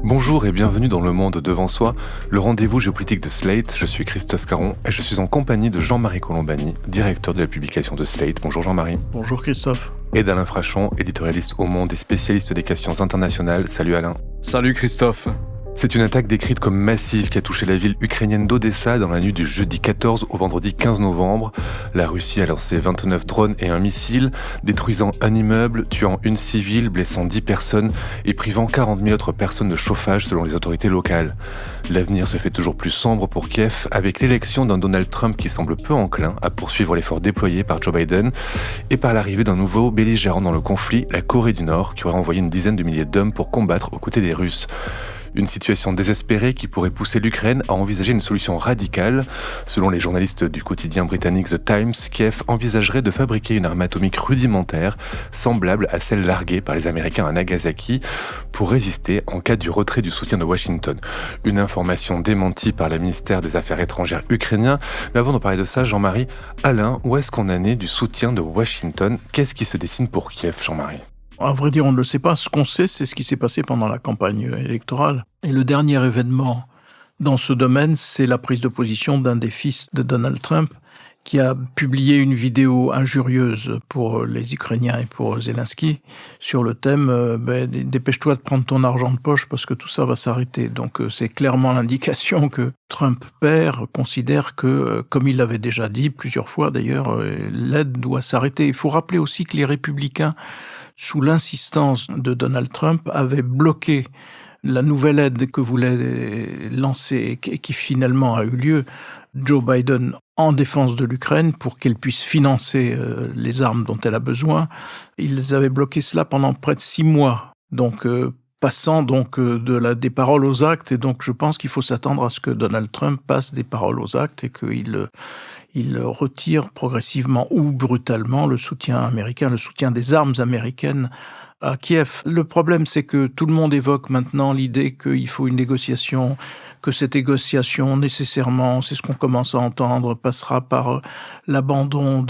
Bonjour et bienvenue dans Le Monde Devant Soi, le rendez-vous géopolitique de Slate. Je suis Christophe Caron et je suis en compagnie de Jean-Marie Colombani, directeur de la publication de Slate. Bonjour Jean-Marie. Bonjour Christophe. Et d'Alain Frachon, éditorialiste au Monde et spécialiste des questions internationales. Salut Alain. Salut Christophe. C'est une attaque décrite comme massive qui a touché la ville ukrainienne d'Odessa dans la nuit du jeudi 14 au vendredi 15 novembre. La Russie a lancé 29 drones et un missile, détruisant un immeuble, tuant une civile, blessant 10 personnes et privant 40 000 autres personnes de chauffage selon les autorités locales. L'avenir se fait toujours plus sombre pour Kiev avec l'élection d'un Donald Trump qui semble peu enclin à poursuivre l'effort déployé par Joe Biden et par l'arrivée d'un nouveau belligérant dans le conflit, la Corée du Nord, qui aurait envoyé une dizaine de milliers d'hommes pour combattre aux côtés des Russes. Une situation désespérée qui pourrait pousser l'Ukraine à envisager une solution radicale. Selon les journalistes du quotidien britannique The Times, Kiev envisagerait de fabriquer une arme atomique rudimentaire, semblable à celle larguée par les Américains à Nagasaki, pour résister en cas du retrait du soutien de Washington. Une information démentie par le ministère des Affaires étrangères ukrainien. Mais avant de parler de ça, Jean-Marie, Alain, où est-ce qu'on en est du soutien de Washington ? Qu'est-ce qui se dessine pour Kiev, Jean-Marie ? À vrai dire, on ne le sait pas. Ce qu'on sait, c'est ce qui s'est passé pendant la campagne électorale. Et le dernier événement dans ce domaine, c'est la prise de position d'un des fils de Donald Trump qui a publié une vidéo injurieuse pour les Ukrainiens et pour Zelensky sur le thème dépêche-toi de prendre ton argent de poche parce que tout ça va s'arrêter. Donc c'est clairement l'indication que Trump père considère que, comme il l'avait déjà dit plusieurs fois d'ailleurs, l'aide doit s'arrêter. Il faut rappeler aussi que les républicains, sous l'insistance de Donald Trump, avaient bloqué la nouvelle aide que voulait lancer et qui finalement a eu lieu, Joe Biden, en défense de l'Ukraine pour qu'elle puisse financer les armes dont elle a besoin. Ils avaient bloqué cela pendant près de 6 mois. Donc, passant des paroles aux actes, et donc je pense qu'il faut s'attendre à ce que Donald Trump passe des paroles aux actes et qu'il retire progressivement ou brutalement le soutien américain, le soutien des armes américaines à Kiev. Le problème, c'est que tout le monde évoque maintenant l'idée qu'il faut une négociation, que cette négociation, nécessairement, c'est ce qu'on commence à entendre, passera par l'abandon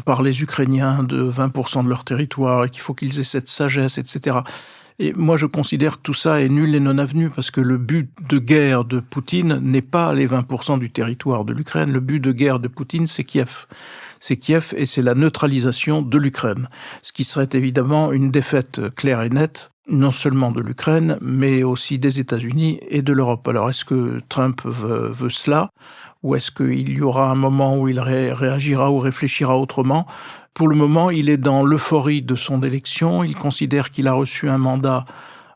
par les Ukrainiens de 20% de leur territoire et qu'il faut qu'ils aient cette sagesse, etc. Et moi, je considère que tout ça est nul et non avenu parce que le but de guerre de Poutine n'est pas les 20% du territoire de l'Ukraine. Le but de guerre de Poutine, c'est Kiev. C'est Kiev et c'est la neutralisation de l'Ukraine. Ce qui serait évidemment une défaite claire et nette, non seulement de l'Ukraine, mais aussi des États-Unis et de l'Europe. Alors, est-ce que Trump veut cela? Ou est-ce qu'il y aura un moment où il réagira ou réfléchira autrement? Pour le moment, il est dans l'euphorie de son élection. Il considère qu'il a reçu un mandat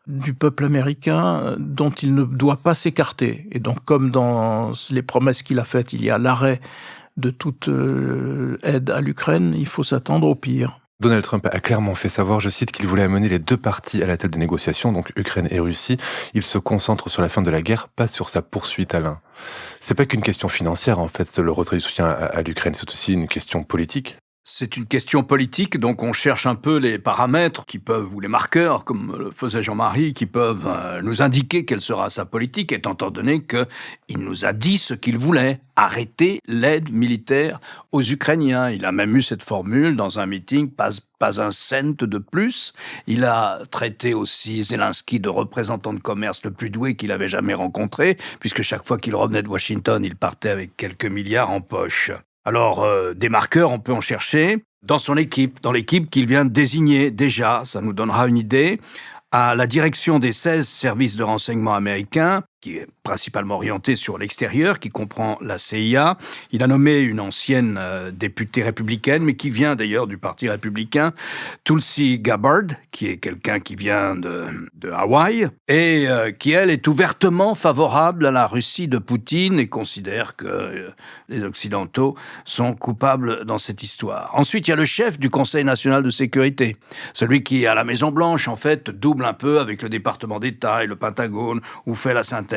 du peuple américain dont il ne doit pas s'écarter. Et donc, comme dans les promesses qu'il a faites, il y a l'arrêt de toute aide à l'Ukraine, il faut s'attendre au pire. Donald Trump a clairement fait savoir, je cite, qu'il voulait amener les deux parties à la table des négociations, donc Ukraine et Russie. Il se concentre sur la fin de la guerre, pas sur sa poursuite, Alain. C'est pas qu'une question financière, en fait, le retrait du soutien à l'Ukraine, c'est aussi une question politique. C'est une question politique, donc on cherche un peu les paramètres qui peuvent, ou les marqueurs, comme le faisait Jean-Marie, qui peuvent nous indiquer quelle sera sa politique, étant donné qu'il nous a dit ce qu'il voulait, arrêter l'aide militaire aux Ukrainiens. Il a même eu cette formule dans un meeting, pas un cent de plus. Il a traité aussi Zelensky de représentant de commerce le plus doué qu'il avait jamais rencontré, puisque chaque fois qu'il revenait de Washington, il partait avec quelques milliards en poche. Alors, des marqueurs, on peut en chercher dans son équipe, dans l'équipe qu'il vient de désigner déjà, ça nous donnera une idée, à la direction des 16 services de renseignement américains, qui est principalement orienté sur l'extérieur, qui comprend la CIA. Il a nommé une ancienne députée républicaine, mais qui vient d'ailleurs du Parti républicain, Tulsi Gabbard, qui est quelqu'un qui vient de Hawaï, et qui, elle, est ouvertement favorable à la Russie de Poutine et considère que les Occidentaux sont coupables dans cette histoire. Ensuite, il y a le chef du Conseil national de sécurité, celui qui, à la Maison-Blanche, en fait, double un peu avec le département d'État et le Pentagone, ou fait la synthèse.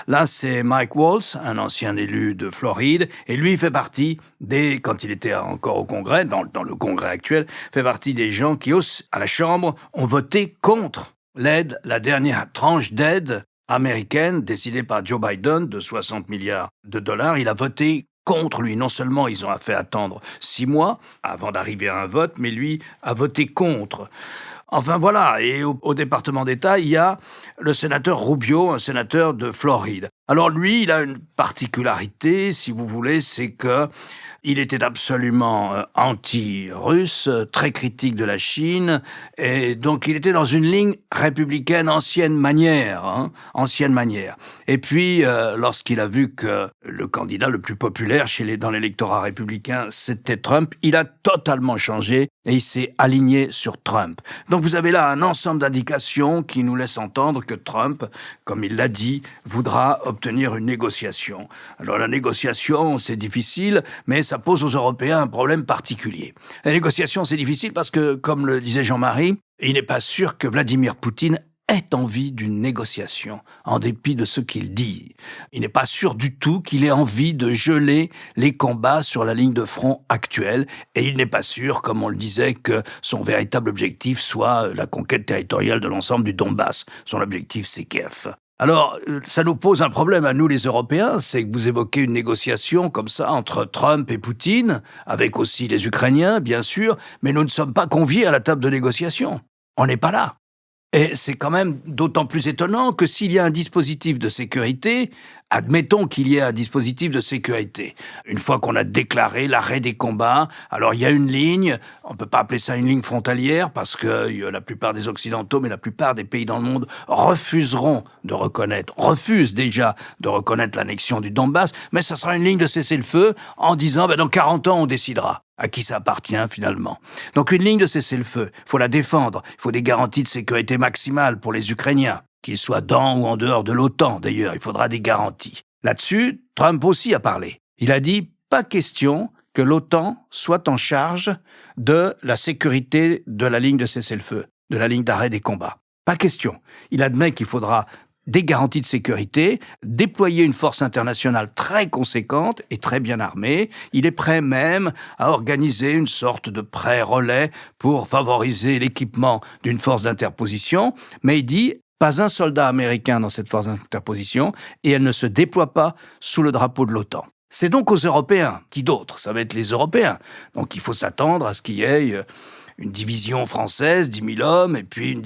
Là, c'est Mike Waltz, un ancien élu de Floride, et lui fait partie quand il était encore au Congrès, dans le Congrès actuel, fait partie des gens qui, à la Chambre, ont voté contre l'aide, la dernière tranche d'aide américaine décidée par Joe Biden de 60 milliards de dollars. Il a voté contre lui. Non seulement ils ont fait attendre 6 mois avant d'arriver à un vote, mais lui a voté contre. Enfin voilà, et au département d'État, il y a le sénateur Rubio, un sénateur de Floride. Alors lui, il a une particularité, si vous voulez, c'est que il était absolument anti-russe, très critique de la Chine, et donc il était dans une ligne républicaine ancienne manière. Et puis, lorsqu'il a vu que le candidat le plus populaire dans l'électorat républicain, c'était Trump, il a totalement changé et il s'est aligné sur Trump. Donc vous avez là un ensemble d'indications qui nous laissent entendre que Trump, comme il l'a dit, voudra obtenir une négociation. Alors la négociation, c'est difficile, mais ça pose aux Européens un problème particulier. La négociation, c'est difficile parce que, comme le disait Jean-Marie, il n'est pas sûr que Vladimir Poutine ait envie d'une négociation, en dépit de ce qu'il dit. Il n'est pas sûr du tout qu'il ait envie de geler les combats sur la ligne de front actuelle, et il n'est pas sûr, comme on le disait, que son véritable objectif soit la conquête territoriale de l'ensemble du Donbass. Son objectif, c'est Kiev. Alors, ça nous pose un problème à nous les Européens, c'est que vous évoquez une négociation comme ça entre Trump et Poutine, avec aussi les Ukrainiens, bien sûr, mais nous ne sommes pas conviés à la table de négociation. On n'est pas là. Et c'est quand même d'autant plus étonnant que s'il y a un dispositif de sécurité, admettons qu'il y ait un dispositif de sécurité. Une fois qu'on a déclaré l'arrêt des combats, alors il y a une ligne, on ne peut pas appeler ça une ligne frontalière parce que la plupart des Occidentaux, mais la plupart des pays dans le monde refusent déjà de reconnaître l'annexion du Donbass, mais ça sera une ligne de cessez-le-feu en disant dans 40 ans on décidera à qui ça appartient finalement. Donc une ligne de cessez-le-feu, il faut la défendre, il faut des garanties de sécurité maximale pour les Ukrainiens, qu'ils soient dans ou en dehors de l'OTAN d'ailleurs, il faudra des garanties. Là-dessus, Trump aussi a parlé. Il a dit « pas question que l'OTAN soit en charge de la sécurité de la ligne de cessez-le-feu, de la ligne d'arrêt des combats. Pas question. » Il admet qu'il faudra des garanties de sécurité, déployer une force internationale très conséquente et très bien armée. Il est prêt même à organiser une sorte de prêt relais pour favoriser l'équipement d'une force d'interposition. Mais il dit, pas un soldat américain dans cette force d'interposition et elle ne se déploie pas sous le drapeau de l'OTAN. C'est donc aux Européens. Qui d'autre? Ça va être les Européens. Donc il faut s'attendre à ce qu'il y ait une division française, 10 000 hommes, et puis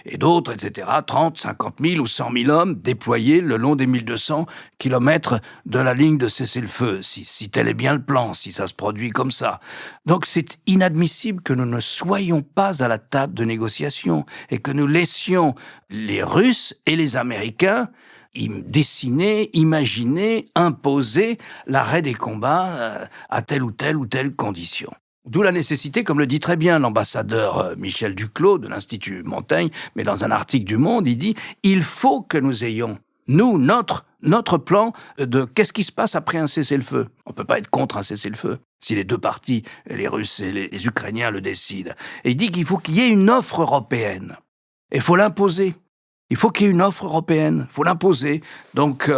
et d'autres, etc., 30, 50 000 ou 100 000 hommes déployés le long des 1200 kilomètres de la ligne de cessez-le-feu, si tel est bien le plan, si ça se produit comme ça. Donc c'est inadmissible que nous ne soyons pas à la table de négociation et que nous laissions les Russes et les Américains dessiner, imaginer, imposer l'arrêt des combats à telle ou telle condition. D'où la nécessité, comme le dit très bien l'ambassadeur Michel Duclos de l'Institut Montaigne, mais dans un article du Monde, il dit « Il faut que nous ayons, nous, notre plan de qu'est-ce qui se passe après un cessez-le-feu. » On ne peut pas être contre un cessez-le-feu si les deux parties, les Russes et les Ukrainiens, le décident. Et il dit qu'il faut qu'il y ait une offre européenne. Et il faut l'imposer. Il faut qu'il y ait une offre européenne, il faut l'imposer. Donc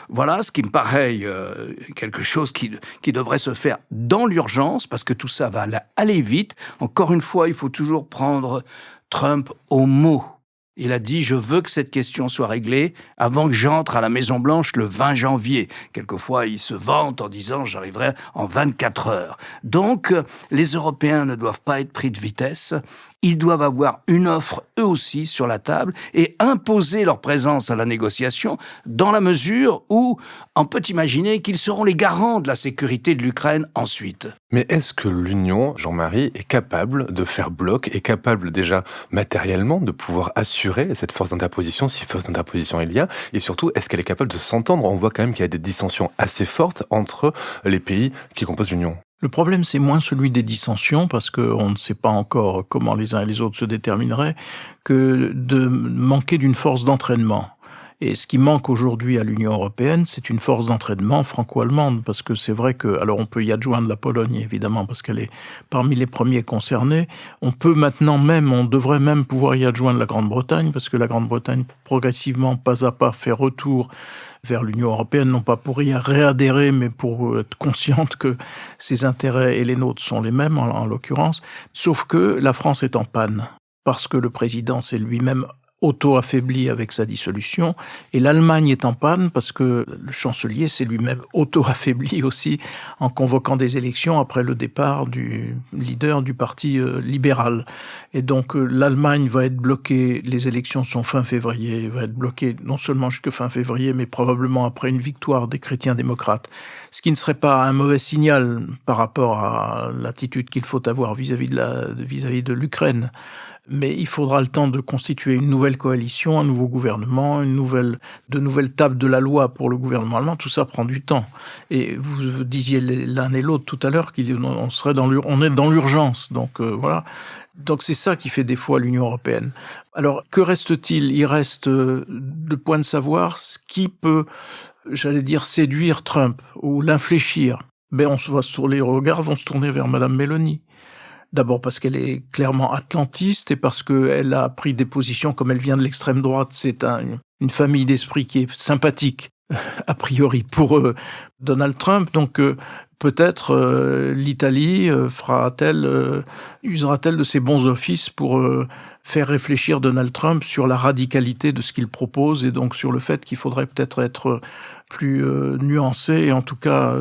voilà ce qui me paraît quelque chose qui devrait se faire dans l'urgence, parce que tout ça va aller vite. Encore une fois, il faut toujours prendre Trump au mot. Il a dit « Je veux que cette question soit réglée avant que j'entre à la Maison-Blanche le 20 janvier. » Quelquefois, il se vante en disant « J'arriverai en 24 heures. » Donc, les Européens ne doivent pas être pris de vitesse. Ils doivent avoir une offre, eux aussi, sur la table et imposer leur présence à la négociation dans la mesure où on peut imaginer qu'ils seront les garants de la sécurité de l'Ukraine ensuite. Mais est-ce que l'Union, Jean-Marie, est capable de faire bloc, est capable déjà matériellement de pouvoir assurer cette force d'interposition, si force d'interposition il y a, et surtout, est-ce qu'elle est capable de s'entendre? On voit quand même qu'il y a des dissensions assez fortes entre les pays qui composent l'Union. Le problème, c'est moins celui des dissensions, parce qu'on ne sait pas encore comment les uns et les autres se détermineraient, que de manquer d'une force d'entraînement. Et ce qui manque aujourd'hui à l'Union européenne, c'est une force d'entraînement franco-allemande, parce que c'est vrai que, alors on peut y adjoindre la Pologne, évidemment, parce qu'elle est parmi les premiers concernés. On devrait même pouvoir y adjoindre la Grande-Bretagne, parce que la Grande-Bretagne, progressivement, pas à pas, fait retour vers l'Union européenne, non pas pour y réadhérer, mais pour être consciente que ses intérêts et les nôtres sont les mêmes, en l'occurrence. Sauf que la France est en panne, parce que le président s'est lui-même auto-affaibli avec sa dissolution, et l'Allemagne est en panne parce que le chancelier s'est lui-même auto-affaibli aussi en convoquant des élections après le départ du leader du parti libéral. Et donc l'Allemagne va être bloquée, les élections sont fin février, va être bloquée non seulement jusque fin février, mais probablement après une victoire des chrétiens démocrates. Ce qui ne serait pas un mauvais signal par rapport à l'attitude qu'il faut avoir vis-à-vis de l'Ukraine. Mais il faudra le temps de constituer une nouvelle coalition, un nouveau gouvernement, de nouvelles tables de la loi pour le gouvernement allemand. Tout ça prend du temps. Et vous disiez l'un et l'autre tout à l'heure on est dans l'urgence. Donc voilà. Donc c'est ça qui fait défaut à l'Union européenne. Alors que reste-t-il ? Il reste le point de savoir ce qui peut, séduire Trump ou l'infléchir. Les regards vont se tourner vers Madame Meloni. D'abord parce qu'elle est clairement atlantiste et parce qu'elle a pris des positions comme elle vient de l'extrême droite. C'est une famille d'esprit qui est sympathique, a priori, pour Donald Trump. Donc peut-être l'Italie usera-t-elle de ses bons offices pour faire réfléchir Donald Trump sur la radicalité de ce qu'il propose et donc sur le fait qu'il faudrait peut-être être plus nuancé et en tout cas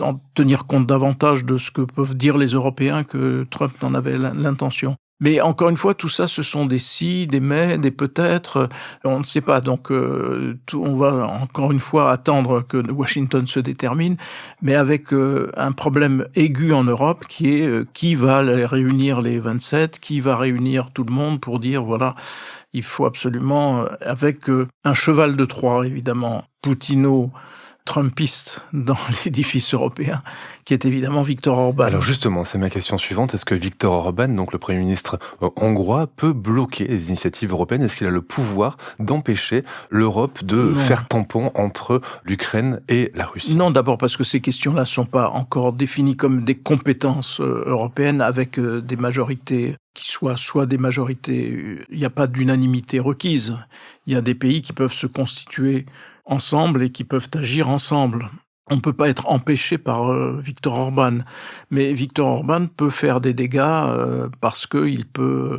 en tenir compte davantage de ce que peuvent dire les Européens que Trump n'en avait l'intention. Mais encore une fois, tout ça, ce sont des si, des mais, des peut-être, on ne sait pas. Donc, on va encore une fois attendre que Washington se détermine, mais avec un problème aigu en Europe qui est qui va réunir les 27, qui va réunir tout le monde pour dire, voilà, il faut absolument, avec un cheval de Troie, évidemment, Poutino-Trumpiste dans l'édifice européen, qui est évidemment Viktor Orban. Alors justement, c'est ma question suivante. Est-ce que Viktor Orban, donc le Premier ministre hongrois, peut bloquer les initiatives européennes ? Est-ce qu'il a le pouvoir d'empêcher l'Europe de faire tampon entre l'Ukraine et la Russie ? Non, d'abord parce que ces questions-là ne sont pas encore définies comme des compétences européennes avec des majorités qui soient soit des majorités, il n'y a pas d'unanimité requise. Il y a des pays qui peuvent se constituer ensemble et qui peuvent agir ensemble. On ne peut pas être empêché par Viktor Orban, mais Viktor Orban peut faire des dégâts parce qu'il peut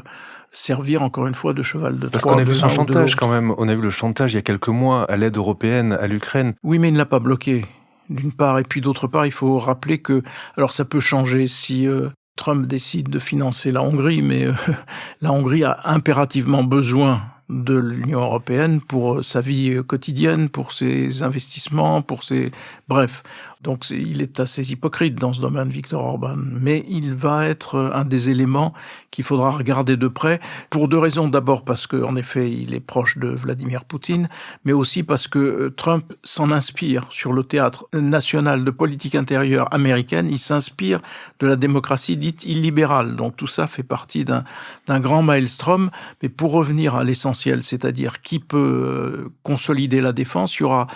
servir encore une fois de cheval de Troie. Parce qu'on a vu son chantage quand même, on a vu le chantage il y a quelques mois à l'aide européenne à l'Ukraine. Oui, mais il ne l'a pas bloqué, d'une part, et puis d'autre part, il faut rappeler que, alors ça peut changer si Trump décide de financer la Hongrie, mais la Hongrie a impérativement besoin de l'Union européenne pour sa vie quotidienne, pour ses investissements, bref. Donc il est assez hypocrite dans ce domaine, Viktor Orban. Mais il va être un des éléments qu'il faudra regarder de près, pour deux raisons. D'abord parce qu'en effet, il est proche de Vladimir Poutine, mais aussi parce que Trump s'en inspire sur le théâtre national de politique intérieure américaine. Il s'inspire de la démocratie dite illibérale. Donc tout ça fait partie d'un grand maelstrom. Mais pour revenir à l'essentiel, c'est-à-dire qui peut consolider la défense, il y aura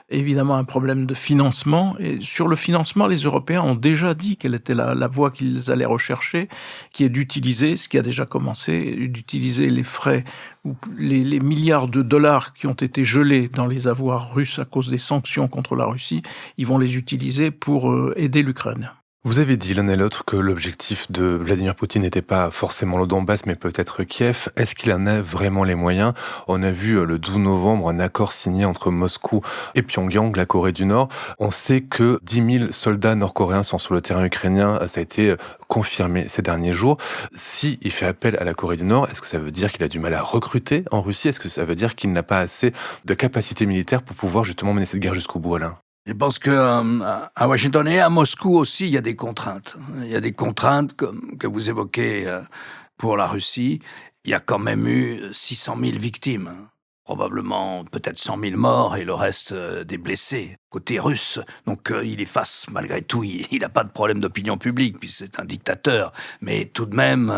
évidemment un problème de financement. Et sur le financement, les Européens ont déjà dit quelle était la voie qu'ils allaient rechercher, qui est d'utiliser, ce qui a déjà commencé, d'utiliser les frais ou les milliards de dollars qui ont été gelés dans les avoirs russes à cause des sanctions contre la Russie. Ils vont les utiliser pour aider l'Ukraine. Vous avez dit l'un et l'autre que l'objectif de Vladimir Poutine n'était pas forcément le Donbass, mais peut-être Kiev. Est-ce qu'il en a vraiment les moyens ? On a vu le 12 novembre un accord signé entre Moscou et Pyongyang, la Corée du Nord. On sait que 10 000 soldats nord-coréens sont sur le terrain ukrainien. Ça a été confirmé ces derniers jours. Si il fait appel à la Corée du Nord, est-ce que ça veut dire qu'il a du mal à recruter en Russie ? Est-ce que ça veut dire qu'il n'a pas assez de capacité militaire pour pouvoir justement mener cette guerre jusqu'au bout, Alain ? Je pense qu'à Washington et à Moscou aussi, il y a des contraintes. Il y a des contraintes comme que vous évoquez pour la Russie. Il y a quand même eu 600 000 victimes. Probablement peut-être 100 000 morts et le reste des blessés côté russe. Donc il est face, malgré tout, il n'a pas de problème d'opinion publique, puis c'est un dictateur. Mais tout de même,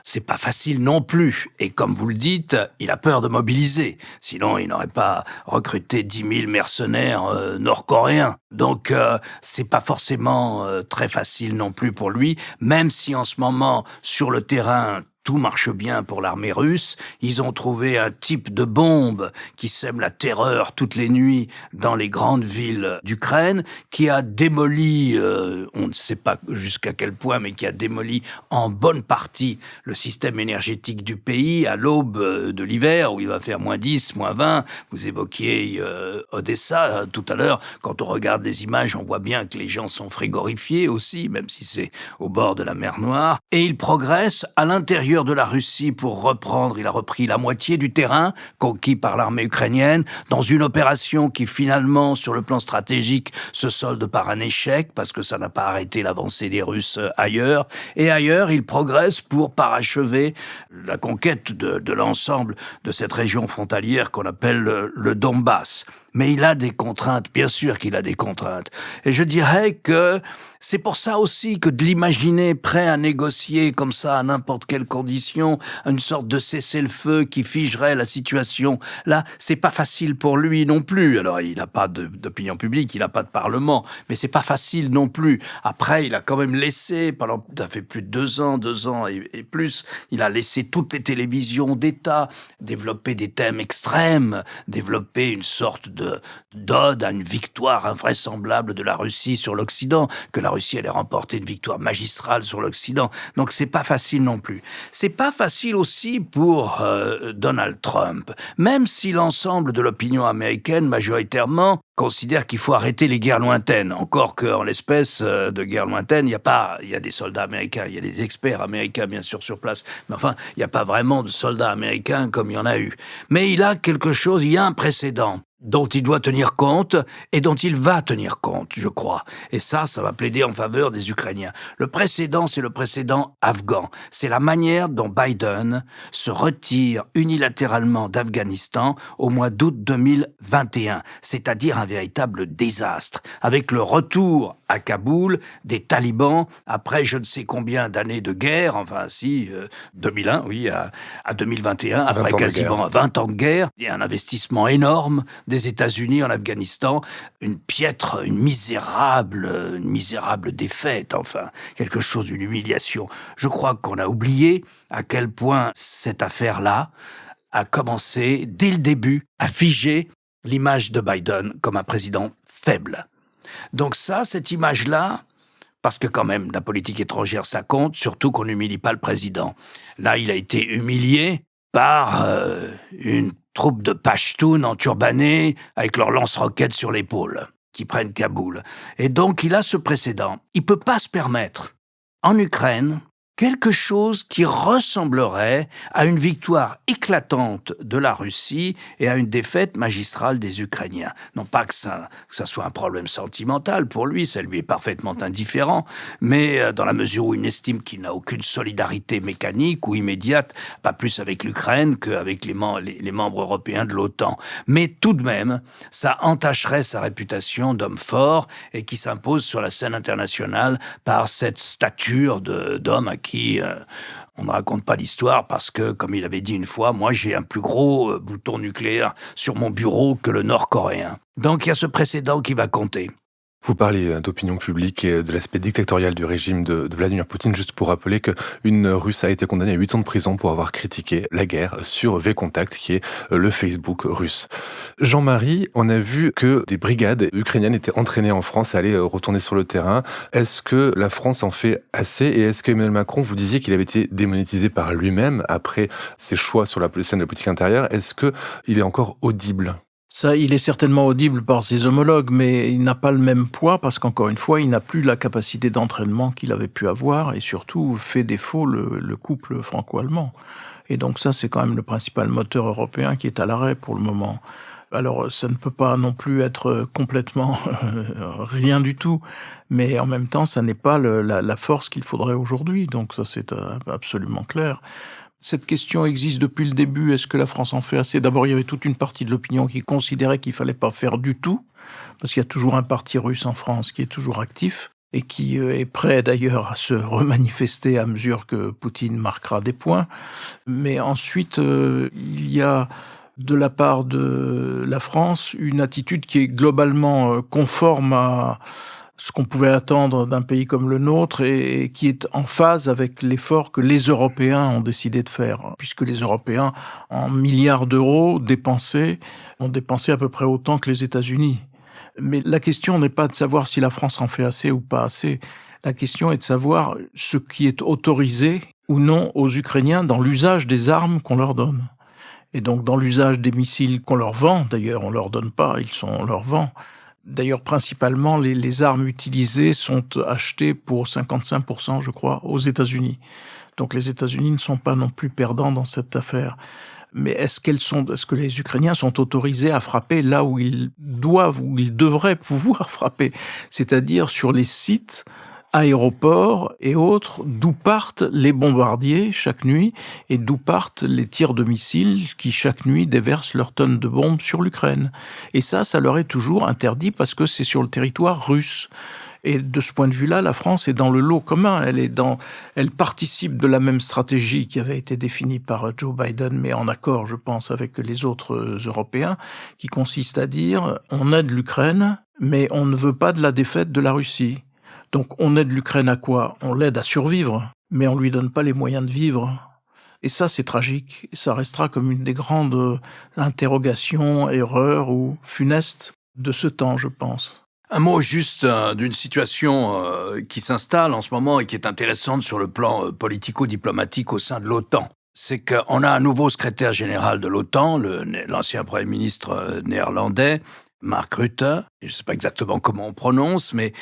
c'est pas facile non plus. Et comme vous le dites, il a peur de mobiliser. Sinon, il n'aurait pas recruté 10 000 mercenaires nord-coréens. Donc c'est pas forcément très facile non plus pour lui, même si en ce moment, sur le terrain, tout marche bien pour l'armée russe. Ils ont trouvé un type de bombe qui sème la terreur toutes les nuits dans les grandes villes d'Ukraine, qui a démoli, on ne sait pas jusqu'à quel point, mais qui a démoli en bonne partie le système énergétique du pays à l'aube de l'hiver, où il va faire -10, -20. Vous évoquiez Odessa tout à l'heure. Quand on regarde les images, on voit bien que les gens sont frigorifiés aussi, même si c'est au bord de la mer Noire. Et il progresse à l'intérieur de la Russie pour reprendre, il a repris la moitié du terrain conquis par l'armée ukrainienne, dans une opération qui finalement, sur le plan stratégique, se solde par un échec, parce que ça n'a pas arrêté l'avancée des Russes ailleurs. Et ailleurs, il progresse pour parachever la conquête de l'ensemble de cette région frontalière qu'on appelle le Donbass. Mais il a des contraintes, bien sûr qu'il a des contraintes. Et je dirais que c'est pour ça aussi que de l'imaginer prêt à négocier comme ça à n'importe quelle condition, une sorte de cessez-le-feu qui figerait la situation, là, c'est pas facile pour lui non plus. Alors, il n'a pas d'opinion publique, il n'a pas de parlement, mais c'est pas facile non plus. Après, il a quand même laissé, ça fait plus de 2 ans et plus, il a laissé toutes les télévisions d'État développer des thèmes extrêmes, développer une sorte d'ode à une victoire invraisemblable de la Russie sur l'Occident, que la Russie allait remporter une victoire magistrale sur l'Occident. Donc c'est pas facile non plus. C'est pas facile aussi pour Donald Trump, même si l'ensemble de l'opinion américaine majoritairement considère qu'il faut arrêter les guerres lointaines. Encore qu'en l'espèce de guerre lointaine, il y a des soldats américains, il y a des experts américains bien sûr sur place, mais enfin, il n'y a pas vraiment de soldats américains comme il y en a eu. Mais il y a un précédent dont il doit tenir compte et dont il va tenir compte, je crois. Et ça va plaider en faveur des Ukrainiens. Le précédent, c'est le précédent afghan. C'est la manière dont Biden se retire unilatéralement d'Afghanistan au mois d'août 2021, c'est-à-dire un véritable désastre, avec le retour à Kaboul des talibans après je ne sais combien d'années de guerre, 2001, oui, à 2021, après quasiment 20 ans de guerre. Il y a un investissement énorme des États-Unis en Afghanistan, une misérable défaite, quelque chose d'une humiliation. Je crois qu'on a oublié à quel point cette affaire-là a commencé, dès le début, à figer l'image de Biden comme un président faible. Donc cette image-là, parce que quand même, la politique étrangère, ça compte, surtout qu'on n'humilie pas le président. Là, il a été humilié par une troupe de Pashtuns enturbanés avec leurs lance-roquettes sur l'épaule, qui prennent Kaboul. Et donc, il a ce précédent. Il peut pas se permettre, en Ukraine, quelque chose qui ressemblerait à une victoire éclatante de la Russie et à une défaite magistrale des Ukrainiens. Non pas que ça soit un problème sentimental pour lui, ça lui est parfaitement indifférent, mais dans la mesure où il estime qu'il n'a aucune solidarité mécanique ou immédiate, pas plus avec l'Ukraine qu'avec les membres européens de l'OTAN. Mais tout de même, ça entacherait sa réputation d'homme fort et qui s'impose sur la scène internationale par cette stature d'homme à qui on ne raconte pas l'histoire parce que, comme il avait dit une fois, moi j'ai un plus gros bouton nucléaire sur mon bureau que le Nord-Coréen. Donc il y a ce précédent qui va compter. Vous parlez d'opinion publique et de l'aspect dictatorial du régime de Vladimir Poutine, juste pour rappeler qu'une Russe a été condamnée à 8 ans de prison pour avoir critiqué la guerre sur V-Contact, qui est le Facebook russe. Jean-Marie, on a vu que des brigades ukrainiennes étaient entraînées en France à aller retourner sur le terrain. Est-ce que la France en fait assez et est-ce qu'Emmanuel Macron, vous disiez qu'il avait été démonétisé par lui-même après ses choix sur la scène de la politique intérieure, est-ce qu'il est encore audible ? Ça, il est certainement audible par ses homologues, mais il n'a pas le même poids parce qu'encore une fois, il n'a plus la capacité d'entraînement qu'il avait pu avoir et surtout fait défaut le couple franco-allemand. Et donc ça, c'est quand même le principal moteur européen qui est à l'arrêt pour le moment. Alors, ça ne peut pas non plus être complètement rien du tout, mais en même temps, ça n'est pas la force qu'il faudrait aujourd'hui. Donc ça, c'est absolument clair. Cette question existe depuis le début. Est-ce que la France en fait assez ? D'abord, il y avait toute une partie de l'opinion qui considérait qu'il fallait pas faire du tout, parce qu'il y a toujours un parti russe en France qui est toujours actif et qui est prêt d'ailleurs à se remanifester à mesure que Poutine marquera des points. Mais ensuite, il y a de la part de la France une attitude qui est globalement conforme à ce qu'on pouvait attendre d'un pays comme le nôtre et qui est en phase avec l'effort que les Européens ont décidé de faire. Puisque les Européens, en milliards d'euros dépensés, ont dépensé à peu près autant que les États-Unis. Mais la question n'est pas de savoir si la France en fait assez ou pas assez. La question est de savoir ce qui est autorisé ou non aux Ukrainiens dans l'usage des armes qu'on leur donne. Et donc dans l'usage des missiles qu'on leur vend, d'ailleurs on leur donne pas, on leur vend. D'ailleurs principalement les armes utilisées sont achetées pour 55%, je crois, aux États-Unis. Donc les États-Unis ne sont pas non plus perdants dans cette affaire. Mais est-ce que les Ukrainiens sont autorisés à frapper là où ils doivent, où ils devraient pouvoir frapper, c'est-à-dire sur les sites, aéroports et autres, d'où partent les bombardiers chaque nuit et d'où partent les tirs de missiles qui chaque nuit déversent leurs tonnes de bombes sur l'Ukraine. Et ça leur est toujours interdit parce que c'est sur le territoire russe. Et de ce point de vue-là, la France est dans le lot commun. Elle participe de la même stratégie qui avait été définie par Joe Biden, mais en accord, je pense, avec les autres Européens, qui consiste à dire on aide l'Ukraine, mais on ne veut pas de la défaite de la Russie. Donc on aide l'Ukraine à quoi ? On l'aide à survivre, mais on lui donne pas les moyens de vivre. Et ça, c'est tragique. Ça restera comme une des grandes interrogations, erreurs ou funestes de ce temps, je pense. Un mot juste d'une situation qui s'installe en ce moment et qui est intéressante sur le plan politico-diplomatique au sein de l'OTAN. C'est qu'on a un nouveau secrétaire général de l'OTAN, l'ancien Premier ministre néerlandais, Mark Rutte, je ne sais pas exactement comment on prononce, mais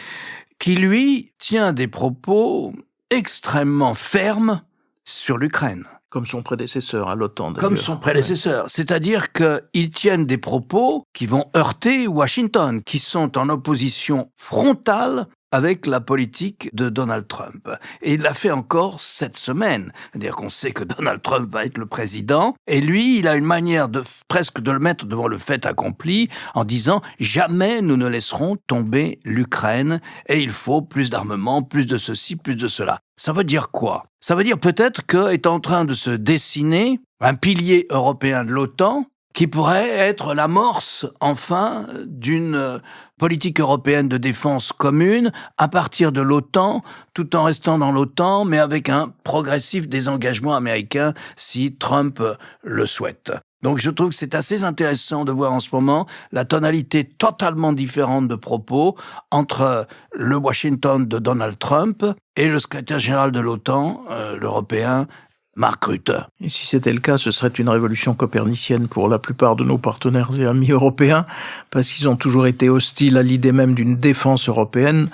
qui, lui, tient des propos extrêmement fermes sur l'Ukraine. Comme son prédécesseur à l'OTAN, d'ailleurs. Comme son prédécesseur. Ouais. C'est-à-dire qu'ils tiennent des propos qui vont heurter Washington, qui sont en opposition frontale avec la politique de Donald Trump. Et il l'a fait encore cette semaine. C'est-à-dire qu'on sait que Donald Trump va être le président, et lui, il a une manière presque de le mettre devant le fait accompli, en disant « Jamais nous ne laisserons tomber l'Ukraine, et il faut plus d'armement, plus de ceci, plus de cela ». Ça veut dire quoi ? Ça veut dire peut-être qu'est en train de se dessiner un pilier européen de l'OTAN qui pourrait être l'amorce, enfin, d'une politique européenne de défense commune à partir de l'OTAN, tout en restant dans l'OTAN, mais avec un progressif désengagement américain si Trump le souhaite. Donc je trouve que c'est assez intéressant de voir en ce moment la tonalité totalement différente de propos entre le Washington de Donald Trump et le secrétaire général de l'OTAN, l'Européen, Mark Rutte. Et si c'était le cas, ce serait une révolution copernicienne pour la plupart de nos partenaires et amis européens, parce qu'ils ont toujours été hostiles à l'idée même d'une défense européenne,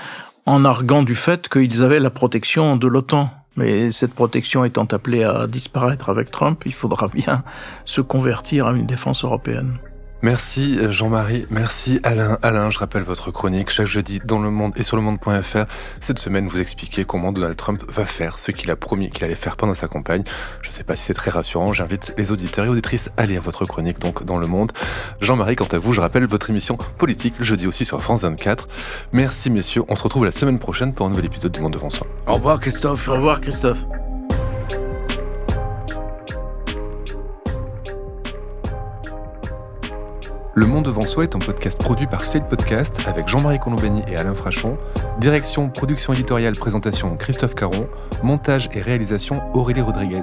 en arguant du fait qu'ils avaient la protection de l'OTAN. Mais cette protection étant appelée à disparaître avec Trump, il faudra bien se convertir à une défense européenne. Merci Jean-Marie, merci Alain. Alain, je rappelle votre chronique chaque jeudi dans Le Monde et sur lemonde.fr. Cette semaine, vous expliquez comment Donald Trump va faire ce qu'il a promis qu'il allait faire pendant sa campagne. Je ne sais pas si c'est très rassurant, j'invite les auditeurs et auditrices à lire votre chronique donc dans Le Monde. Jean-Marie, quant à vous, je rappelle votre émission politique le jeudi aussi sur France 24. Merci messieurs, on se retrouve la semaine prochaine pour un nouvel épisode du Monde devant soi. Au revoir Christophe. Au revoir Christophe. Le Monde devant soi est un podcast produit par Slate Podcast avec Jean-Marie Colombani et Alain Frachon. Direction, production éditoriale, présentation Christophe Caron. Montage et réalisation Aurélie Rodriguez.